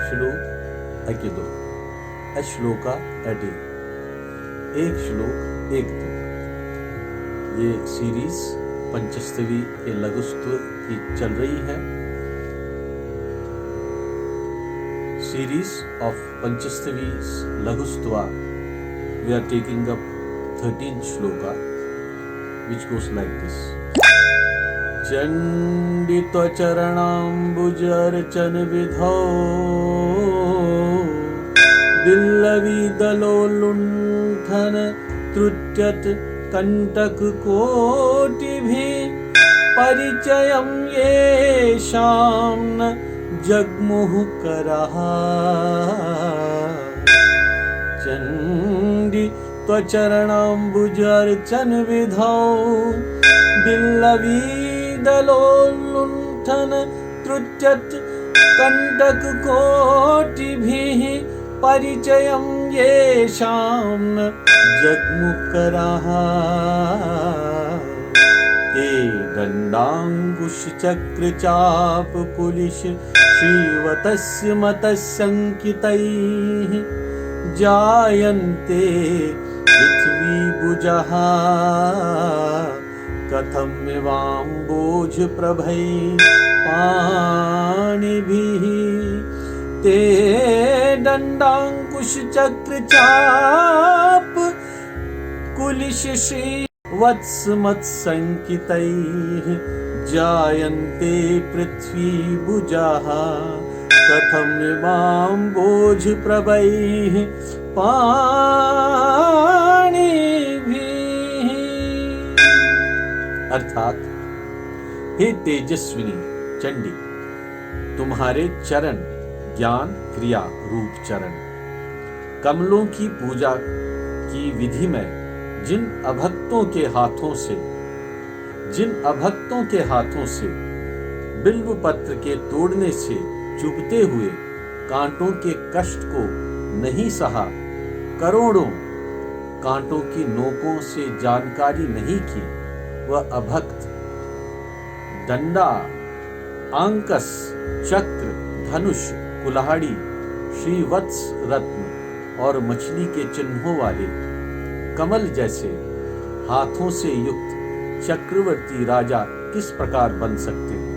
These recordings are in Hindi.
श्लोक अकिदो अश्लोका अडे, एक श्लोक एक तुक। ये सीरीज पंचस्तवी के लघुस्तव की चल रही है। Series of Panchastavi Laghustava, we are taking up 13th shloka, which goes like this. चंडित्व चरणाम्बुजर्चन विधौ बिल्लविदलोलुण्ठन त्रुट्यत कंटक कोटिभिः परिचयं येषां न जग्मुः करः। चंडी त्वचरणाम्बुजर्चन विधौ बिल्लविदलोलुण्ठन त्रुट्यत कंटक कोटिभिः परिचयं येषां न जग्मुः करः। ते दण्डाङ्कुशचक्रचाप पुलिश श्रीवतस्य मतस्सङ्कितैः जायन्ते पृथ्वीभुजः। कथमिवाम्बोजप्रभैः पाणिभिः ते दण्डाङ्कुशचक्रचाप कुलिश श्रीवत्समत्सङ्कितैः जायन्ते पृथ्वीभुजः। कथमिवाम्बोजप्रभैः पाणिभिः। अर्थात, हे तेजस्विनी चंडी, तुम्हारे चरण ज्ञान क्रिया रूप चरण कमलों की पूजा की विधि में जिन अभक्तों के हाथों से बिल्व पत्र के तोड़ने से चुभते हुए कांटों के कष्ट को नहीं सहा, करोड़ों कांटों की नोकों से जानकारी नहीं की, वह अभक्त डंडा, आंकस, चक्र, धनुष, कुल्हाड़ी, श्रीवत्स रत्न और मछली के चिन्हों वाले कमल जैसे हाथों से युक्त चक्रवर्ती राजा किस प्रकार बन सकते हैं।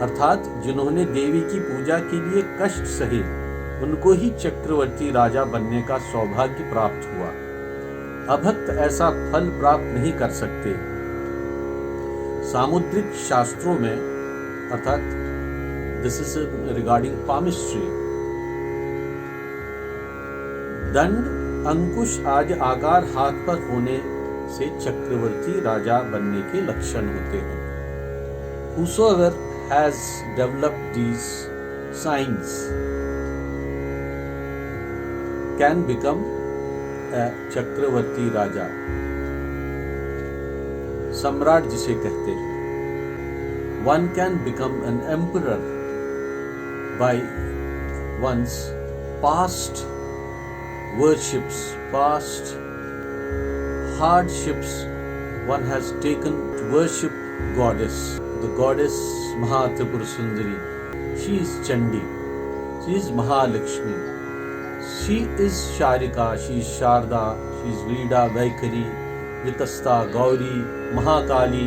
अर्थात, जिन्होंने देवी की पूजा के लिए कष्ट सहे, उनको ही चक्रवर्ती राजा बनने का सौभाग्य प्राप्त हुआ। अभक्त ऐसा फल प्राप्त नहीं कर सकते। सामुद्रिक शास्त्रों में, अर्थात दिस इज रिगार्डिंग पामिस्ट्री, दंड, अंकुश आदि आकार हाथ पर होने से चक्रवर्ती राजा बनने के लक्षण होते हैं। Whosoever has developed these signs can become a चक्रवर्ती राजा, सम्राट जिसे कहते हैं। One can become an emperor by one's past worships, past hardships one has taken to worship goddess, the goddess Mahatripura Sundari. She is Chandi, she is Mahalakshmi, she is Sharika, she is Sharda, she is Veeda, Vaikari, Vitasta, Gauri, Mahakali,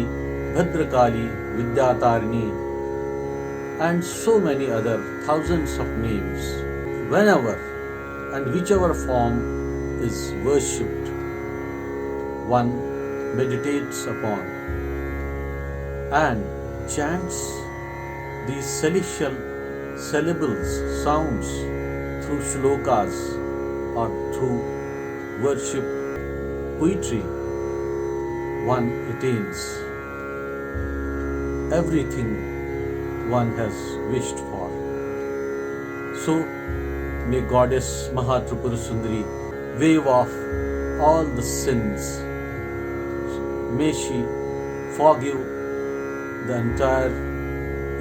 Bhadrakali, Vidyatarini, and so many other thousands of names. Whenever and whichever form is worshipped, one meditates upon and chants these celestial syllables, sounds through shlokas or through worship poetry, one attains everything one has wished for. So, may Goddess Mahatripura Sundari wave off all the sins. May she forgive the entire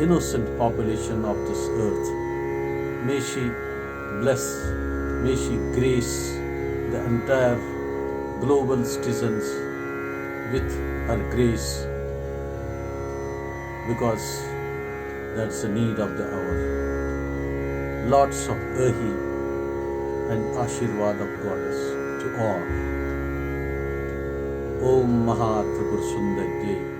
innocent population of this earth. May she bless, may she grace the entire global citizens with her grace, because that's the need of the hour. Lots of Ahi and Ashirwad of Goddess to all. Om Maha Tripur Sundar Jai.